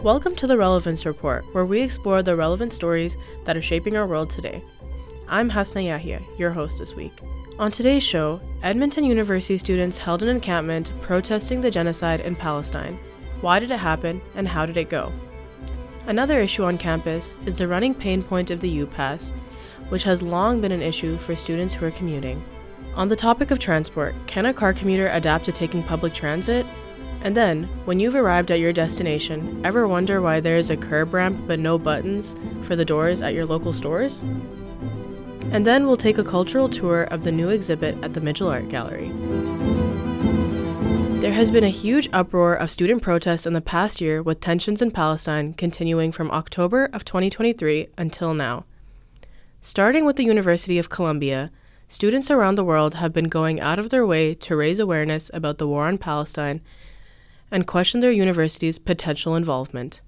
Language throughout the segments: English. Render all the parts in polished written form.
Welcome to the Relevance Report, where we explore the relevant stories that are shaping our world today. I'm Hasna Yahya, your host this week. On today's show, Edmonton University students held an encampment protesting the genocide in Palestine. Why did it happen, and how did it go? Another issue on campus is the running pain point of the U-Pass, which has long been an issue for students who are commuting. On the topic of transport, can a car commuter adapt to taking public transit? And then, when you've arrived at your destination, ever wonder why there is a curb ramp but no buttons for the doors at your local stores? And then we'll take a cultural tour of the new exhibit at the Mitchell Art Gallery. There has been a huge uproar of student protests in the past year, with tensions in Palestine continuing from October of 2023 until now. Starting with the University of Columbia, students around the world have been going out of their way to raise awareness about the war on Palestine and question their university's potential involvement.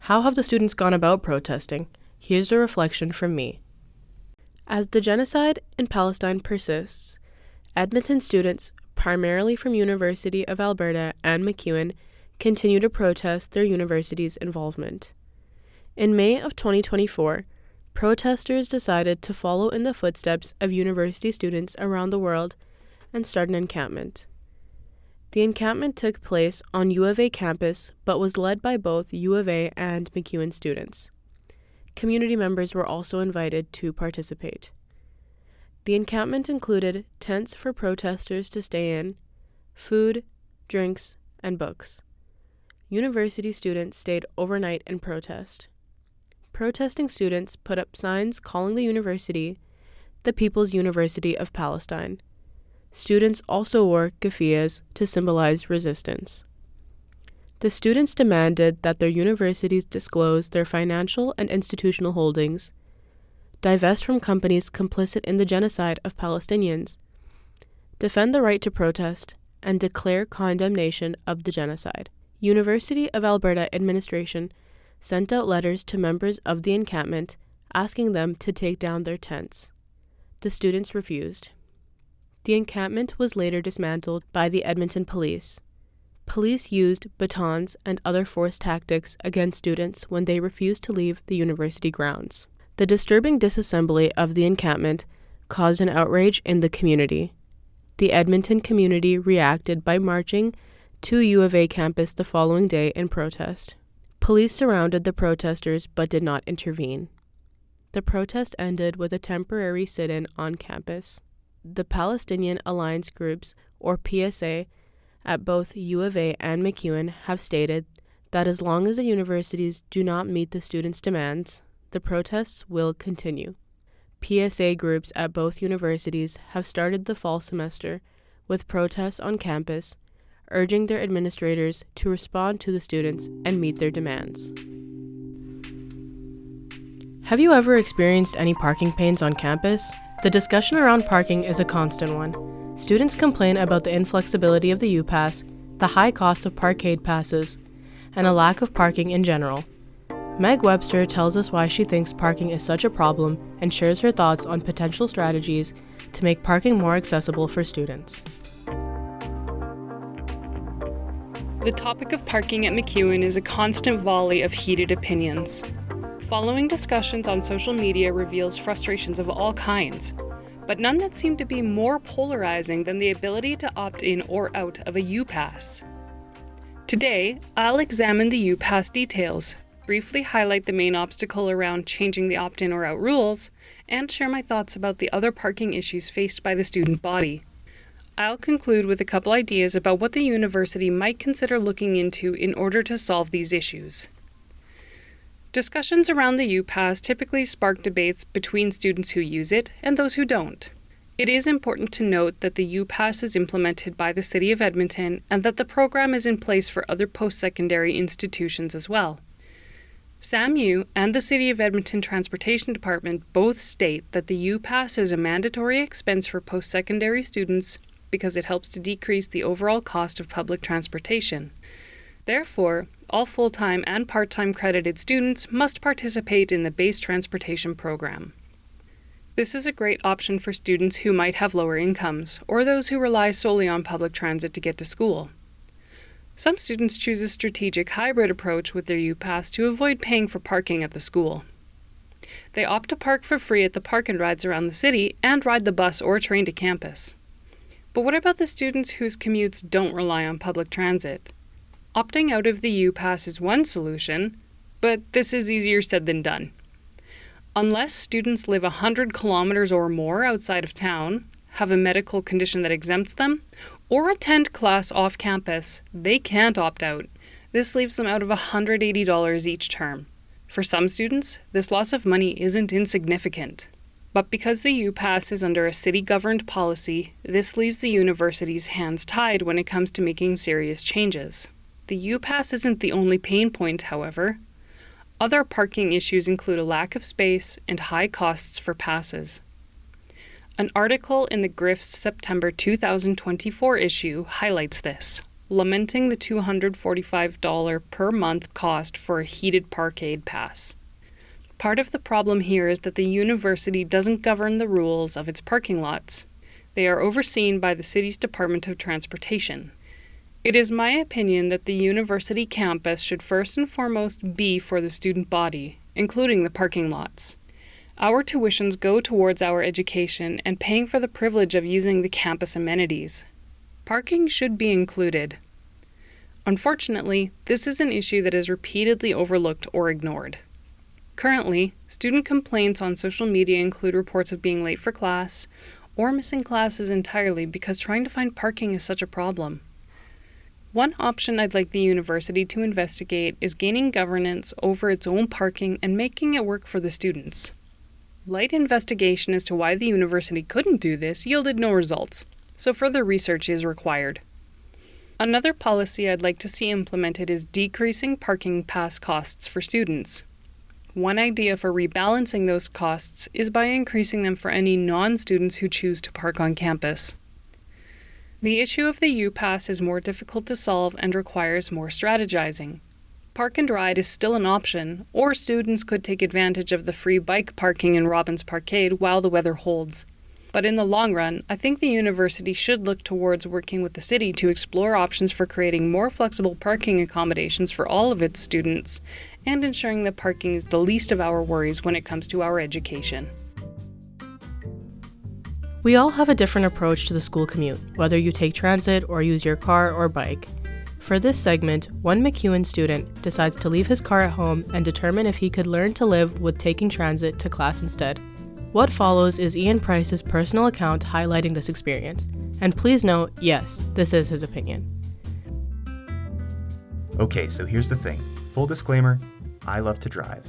How have the students gone about protesting? Here's a reflection from me. As the genocide in Palestine persists, Edmonton students, primarily from University of Alberta and MacEwan, continue to protest their university's involvement. In May of 2024, protesters decided to follow in the footsteps of university students around the world and start an encampment. The encampment took place on U of A campus, but was led by both U of A and MacEwan students. Community members were also invited to participate. The encampment included tents for protesters to stay in, food, drinks, and books. University students stayed overnight in protest. Protesting students put up signs calling the university the People's University of Palestine. Students also wore keffiyehs to symbolize resistance. The students demanded that their universities disclose their financial and institutional holdings, divest from companies complicit in the genocide of Palestinians, defend the right to protest, and declare condemnation of the genocide. University of Alberta administration sent out letters to members of the encampment asking them to take down their tents. The students refused. The encampment was later dismantled by the Edmonton police. Police used batons and other force tactics against students when they refused to leave the university grounds. The disturbing disassembly of the encampment caused an outrage in the community. The Edmonton community reacted by marching to U of A campus the following day in protest. Police surrounded the protesters but did not intervene. The protest ended with a temporary sit-in on campus. The Palestinian Alliance Groups, or PSA, at both U of A and MacEwan have stated that as long as the universities do not meet the students' demands, the protests will continue. PSA groups at both universities have started the fall semester with protests on campus, urging their administrators to respond to the students and meet their demands. Have you ever experienced any parking pains on campus? The discussion around parking is a constant one. Students complain about the inflexibility of the U-Pass, the high cost of parkade passes, and a lack of parking in general. Meg Webster tells us why she thinks parking is such a problem and shares her thoughts on potential strategies to make parking more accessible for students. The topic of parking at MacEwan is a constant volley of heated opinions. Following discussions on social media reveals frustrations of all kinds, but none that seem to be more polarizing than the ability to opt in or out of a U-Pass. Today, I'll examine the U-Pass details, briefly highlight the main obstacle around changing the opt-in or out rules, and share my thoughts about the other parking issues faced by the student body. I'll conclude with a couple ideas about what the university might consider looking into in order to solve these issues. Discussions around the U-Pass typically spark debates between students who use it and those who don't. It is important to note that the U-Pass is implemented by the City of Edmonton and that the program is in place for other post-secondary institutions as well. SAMU and the City of Edmonton Transportation Department both state that the U-Pass is a mandatory expense for post-secondary students because it helps to decrease the overall cost of public transportation. Therefore, all full-time and part-time credited students must participate in the base transportation program. This is a great option for students who might have lower incomes or those who rely solely on public transit to get to school. Some students choose a strategic hybrid approach with their U-Pass to avoid paying for parking at the school. They opt to park for free at the park and rides around the city and ride the bus or train to campus. But what about the students whose commutes don't rely on public transit? Opting out of the U-Pass is one solution, but this is easier said than done. Unless students live 100 kilometers or more outside of town, have a medical condition that exempts them, or attend class off campus, they can't opt out. This leaves them out of $180 each term. For some students, this loss of money isn't insignificant. But because the U-Pass is under a city-governed policy, this leaves the university's hands tied when it comes to making serious changes. The U-Pass isn't the only pain point, however. Other parking issues include a lack of space and high costs for passes. An article in the Griff's September 2024 issue highlights this, lamenting the $245 per month cost for a heated parkade pass. Part of the problem here is that the university doesn't govern the rules of its parking lots. They are overseen by the city's Department of Transportation. It is my opinion that the university campus should first and foremost be for the student body, including the parking lots. Our tuitions go towards our education and paying for the privilege of using the campus amenities. Parking should be included. Unfortunately, this is an issue that is repeatedly overlooked or ignored. Currently, student complaints on social media include reports of being late for class or missing classes entirely because trying to find parking is such a problem. One option I'd like the university to investigate is gaining governance over its own parking and making it work for the students. Light investigation as to why the university couldn't do this yielded no results, so further research is required. Another policy I'd like to see implemented is decreasing parking pass costs for students. One idea for rebalancing those costs is by increasing them for any non-students who choose to park on campus. The issue of the U-Pass is more difficult to solve and requires more strategizing. Park and ride is still an option, or students could take advantage of the free bike parking in Robbins Parkade while the weather holds. But in the long run, I think the university should look towards working with the city to explore options for creating more flexible parking accommodations for all of its students, and ensuring that parking is the least of our worries when it comes to our education. We all have a different approach to the school commute, whether you take transit or use your car or bike. For this segment, one MacEwan student decides to leave his car at home and determine if he could learn to live with taking transit to class instead. What follows is Ian Price's personal account highlighting this experience. And please note, yes, this is his opinion. Okay, so here's the thing. Full disclaimer, I love to drive.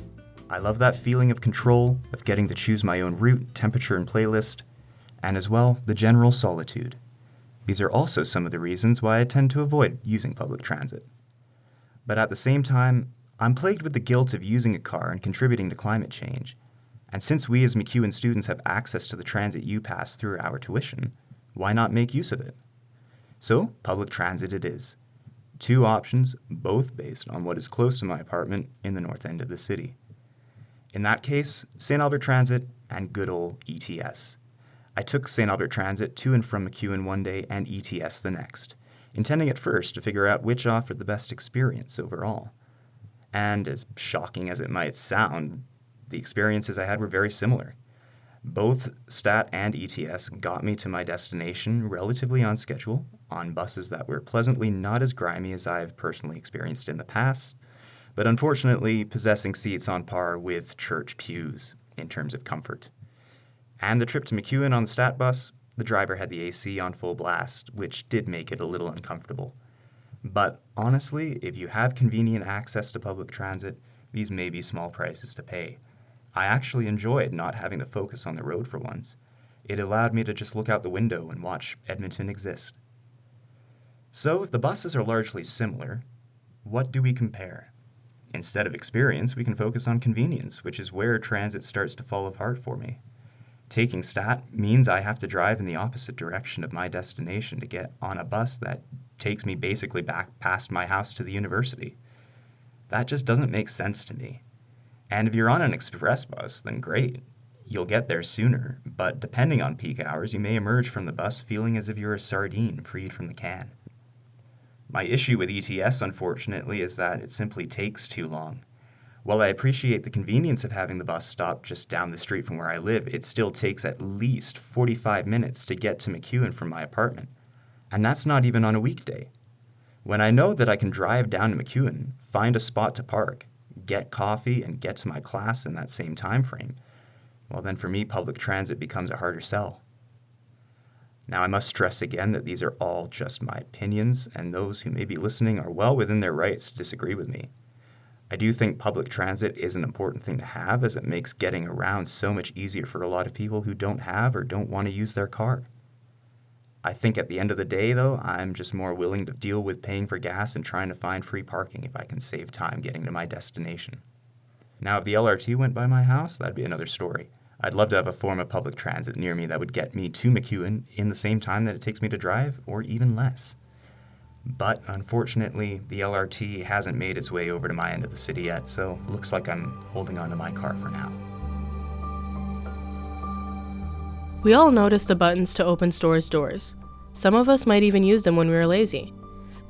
I love that feeling of control, of getting to choose my own route, temperature, and playlist, and as well, the general solitude. These are also some of the reasons why I tend to avoid using public transit. But at the same time, I'm plagued with the guilt of using a car and contributing to climate change. And since we as MacEwan students have access to the transit U-Pass through our tuition, why not make use of it? So, public transit it is. 2 options, both based on what is close to my apartment in the north end of the city. In that case, St. Albert Transit and good old ETS. I took St. Albert Transit to and from MacEwan one day and ETS the next, intending at first to figure out which offered the best experience overall. And as shocking as it might sound, the experiences I had were very similar. Both STAT and ETS got me to my destination relatively on schedule, on buses that were pleasantly not as grimy as I've personally experienced in the past, but unfortunately possessing seats on par with church pews in terms of comfort. And the trip to MacEwan on the STAT bus, the driver had the AC on full blast, which did make it a little uncomfortable. But honestly, if you have convenient access to public transit, these may be small prices to pay. I actually enjoyed not having to focus on the road for once. It allowed me to just look out the window and watch Edmonton exist. So if the buses are largely similar, what do we compare? Instead of experience, we can focus on convenience, which is where transit starts to fall apart for me. Taking STAT means I have to drive in the opposite direction of my destination to get on a bus that takes me basically back past my house to the university. That just doesn't make sense to me. And if you're on an express bus, then great. You'll get there sooner, but depending on peak hours, you may emerge from the bus feeling as if you're a sardine freed from the can. My issue with ETS, unfortunately, is that it simply takes too long. While I appreciate the convenience of having the bus stop just down the street from where I live, it still takes at least 45 minutes to get to MacEwan from my apartment. And that's not even on a weekday. When I know that I can drive down to MacEwan, find a spot to park, get coffee, and get to my class in that same time frame, well then for me, public transit becomes a harder sell. Now I must stress again that these are all just my opinions, and those who may be listening are well within their rights to disagree with me. I do think public transit is an important thing to have, as it makes getting around so much easier for a lot of people who don't have or don't want to use their car. I think at the end of the day, though, I'm just more willing to deal with paying for gas and trying to find free parking if I can save time getting to my destination. Now, if the LRT went by my house, that'd be another story. I'd love to have a form of public transit near me that would get me to MacEwan in the same time that it takes me to drive, or even less. But unfortunately, the LRT hasn't made its way over to my end of the city yet, so it looks like I'm holding on to my car for now. We all notice the buttons to open stores' doors. Some of us might even use them when we are lazy.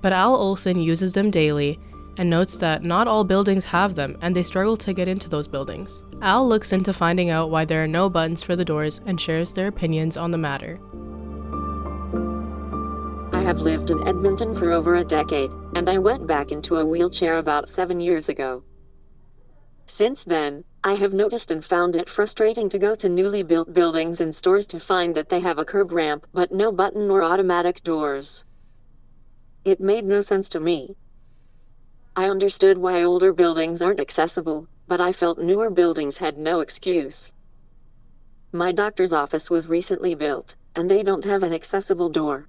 But Al Olson uses them daily and notes that not all buildings have them and they struggle to get into those buildings. Al looks into finding out why there are no buttons for the doors and shares their opinions on the matter. I have lived in Edmonton for over a decade, and I went back into a wheelchair about 7 years ago. Since then, I have noticed and found it frustrating to go to newly built buildings and stores to find that they have a curb ramp but no button or automatic doors. It made no sense to me. I understood why older buildings aren't accessible, but I felt newer buildings had no excuse. My doctor's office was recently built, and they don't have an accessible door.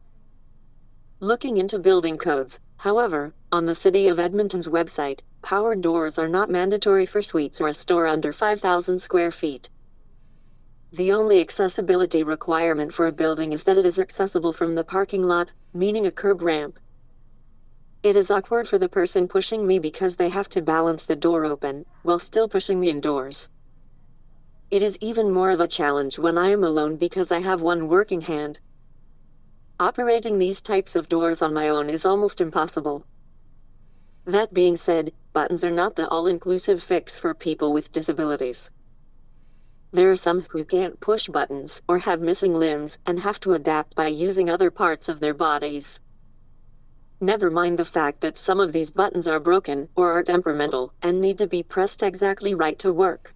Looking into building codes, however, on the City of Edmonton's website, powered doors are not mandatory for suites or a store under 5,000 square feet. The only accessibility requirement for a building is that it is accessible from the parking lot, meaning a curb ramp. It is awkward for the person pushing me because they have to balance the door open, while still pushing me indoors. It is even more of a challenge when I am alone because I have one working hand. Operating these types of doors on my own is almost impossible. That being said, buttons are not the all-inclusive fix for people with disabilities. There are some who can't push buttons or have missing limbs and have to adapt by using other parts of their bodies. Never mind the fact that some of these buttons are broken or are temperamental and need to be pressed exactly right to work.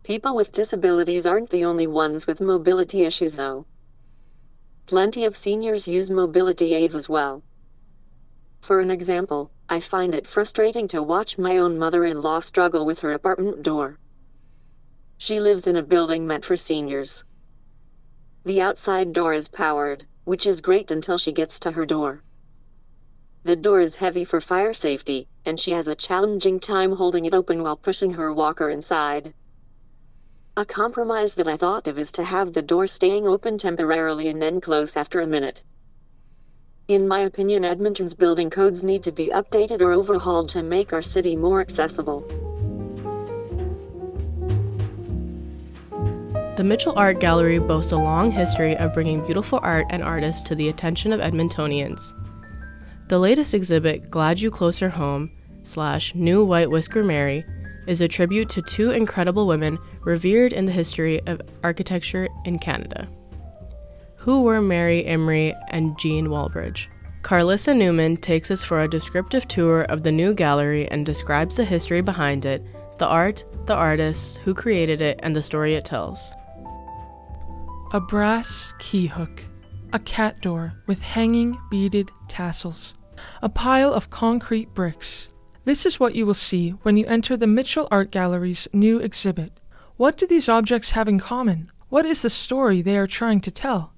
People with disabilities aren't the only ones with mobility issues, though. Plenty of seniors use mobility aids as well. For an example, I find it frustrating to watch my own mother-in-law struggle with her apartment door. She lives in a building meant for seniors. The outside door is powered, which is great until she gets to her door. The door is heavy for fire safety, and she has a challenging time holding it open while pushing her walker inside. A compromise that I thought of is to have the door staying open temporarily and then close after a minute. In my opinion, Edmonton's building codes need to be updated or overhauled to make our city more accessible. The Mitchell Art Gallery boasts a long history of bringing beautiful art and artists to the attention of Edmontonians. The latest exhibit, Glad You Closer Home / New White Whisker Mary, is a tribute to two incredible women revered in the history of architecture in Canada. Who were Mary Imrie and Jean Walbridge? Carlissa Newman takes us for a descriptive tour of the new gallery and describes the history behind it, the art, the artists, who created it, and the story it tells. A brass key hook, a cat door with hanging beaded tassels, a pile of concrete bricks. This is what you will see when you enter the Mitchell Art Gallery's new exhibit. What do these objects have in common? What is the story they are trying to tell?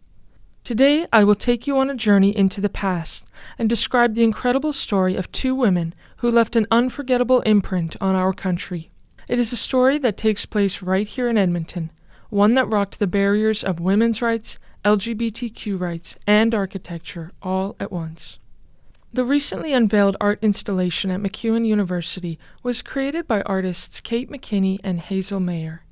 Today, I will take you on a journey into the past and describe the incredible story of two women who left an unforgettable imprint on our country. It is a story that takes place right here in Edmonton, one that rocked the barriers of women's rights, LGBTQ rights, and architecture all at once. The recently unveiled art installation at MacEwan University was created by artists Kate McKinney and Hazel Mayer.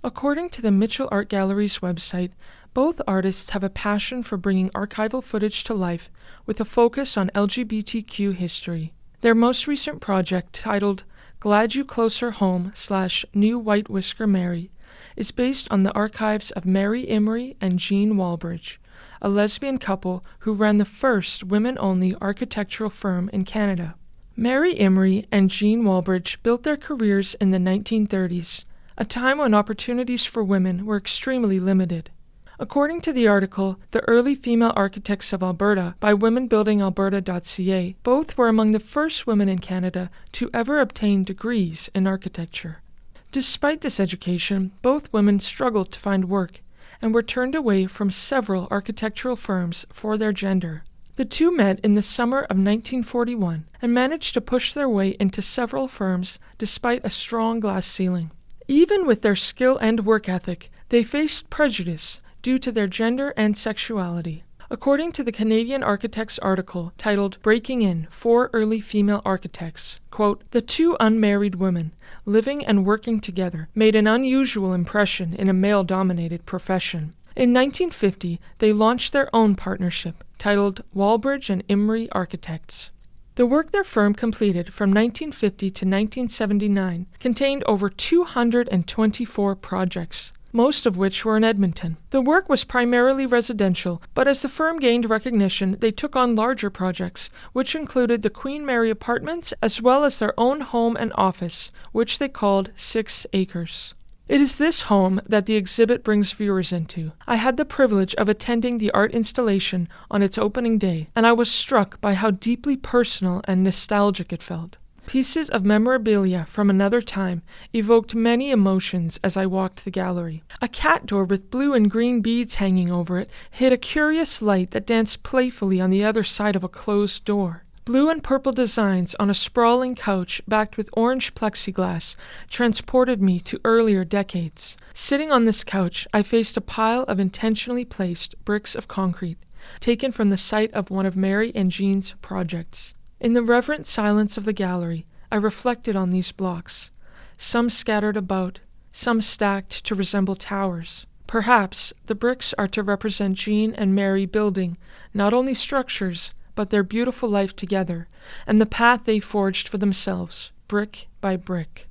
According to the Mitchell Art Gallery's website, both artists have a passion for bringing archival footage to life with a focus on LGBTQ history. Their most recent project, titled Glad You Closer Home / New White Whisker Mary, is based on the archives of Mary Imrie and Jean Walbridge, a lesbian couple who ran the first women-only architectural firm in Canada. Mary Imrie and Jean Walbridge built their careers in the 1930s, a time when opportunities for women were extremely limited. According to the article, The Early Female Architects of Alberta by womenbuildingalberta.ca, both were among the first women in Canada to ever obtain degrees in architecture. Despite this education, both women struggled to find work and were turned away from several architectural firms for their gender. The two met in the summer of 1941 and managed to push their way into several firms despite a strong glass ceiling. Even with their skill and work ethic, they faced prejudice due to their gender and sexuality. According to the Canadian Architects article titled Breaking In 4 Early Female Architects, quote, the two unmarried women, living and working together, made an unusual impression in a male-dominated profession. In 1950, they launched their own partnership, titled Walbridge and Imrie Architects. The work their firm completed from 1950 to 1979 contained over 224 projects, most of which were in Edmonton. The work was primarily residential, but as the firm gained recognition, they took on larger projects, which included the Queen Mary Apartments as well as their own home and office, which they called 6 Acres. It is this home that the exhibit brings viewers into. I had the privilege of attending the art installation on its opening day, and I was struck by how deeply personal and nostalgic it felt. Pieces of memorabilia from another time evoked many emotions as I walked the gallery. A cat door with blue and green beads hanging over it hid a curious light that danced playfully on the other side of a closed door. Blue and purple designs on a sprawling couch backed with orange plexiglass transported me to earlier decades. Sitting on this couch, I faced a pile of intentionally placed bricks of concrete, taken from the site of one of Mary and Jean's projects. In the reverent silence of the gallery, I reflected on these blocks, some scattered about, some stacked to resemble towers. Perhaps the bricks are to represent Jean and Mary building not only structures, but their beautiful life together, and the path they forged for themselves, brick by brick.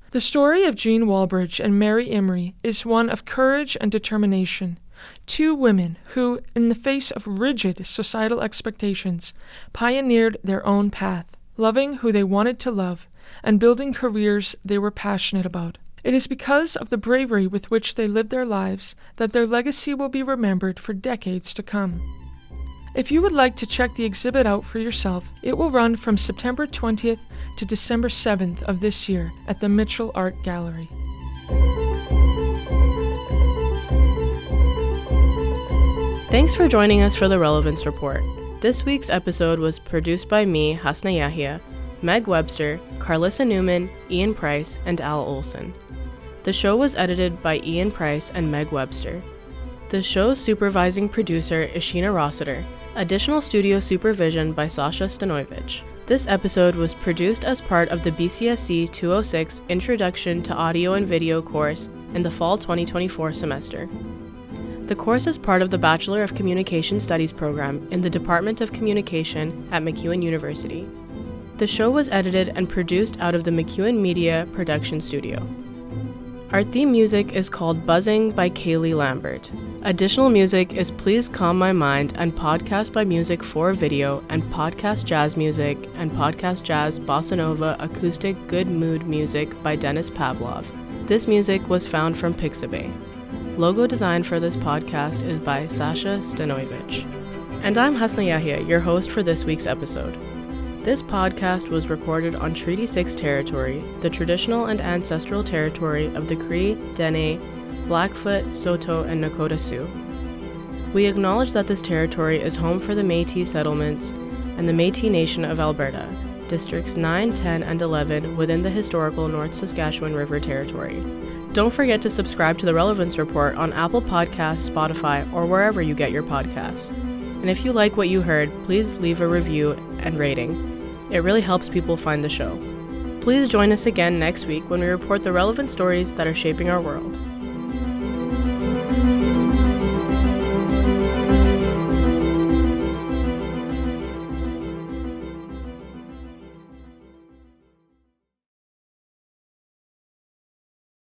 The story of Jean Walbridge and Mary Imrie is one of courage and determination. Two women who, in the face of rigid societal expectations, pioneered their own path, loving who they wanted to love and building careers they were passionate about. It is because of the bravery with which they lived their lives that their legacy will be remembered for decades to come. If you would like to check the exhibit out for yourself, it will run from September 20th to December 7th of this year at the Mitchell Art Gallery. Thanks for joining us for the Relevance Report. This week's episode was produced by me, Hasna Yahya, Meg Webster, Carlissa Newman, Ian Price, and Al Olson. The show was edited by Ian Price and Meg Webster. The show's supervising producer is Sheena Rossiter. Additional studio supervision by Sasha Stanovich. This episode was produced as part of the BCSC 206 Introduction to Audio and Video course in the fall 2024 semester. The course is part of the Bachelor of Communication Studies program in the Department of Communication at MacEwan University. The show was edited and produced out of the MacEwan Media Production Studio. Our theme music is called Buzzing by Kaylee Lambert. Additional music is Please Calm My Mind and Podcast by Music for Video and Podcast Jazz Music and Podcast Jazz Bossa Nova Acoustic Good Mood Music by Dennis Pavlov. This music was found from Pixabay. Logo design for this podcast is by Sasha Stanovich. And I'm Hasna Yahya, your host for this week's episode. This podcast was recorded on Treaty 6 territory, the traditional and ancestral territory of the Cree, Dene, Blackfoot, Saulteaux, and Nakota Sioux. We acknowledge that this territory is home for the Métis settlements and the Métis Nation of Alberta, Districts 9, 10, and 11 within the historical North Saskatchewan River Territory. Don't forget to subscribe to the Relevance Report on Apple Podcasts, Spotify, or wherever you get your podcasts. And if you like what you heard, please leave a review and rating. It really helps people find the show. Please join us again next week when we report the relevant stories that are shaping our world.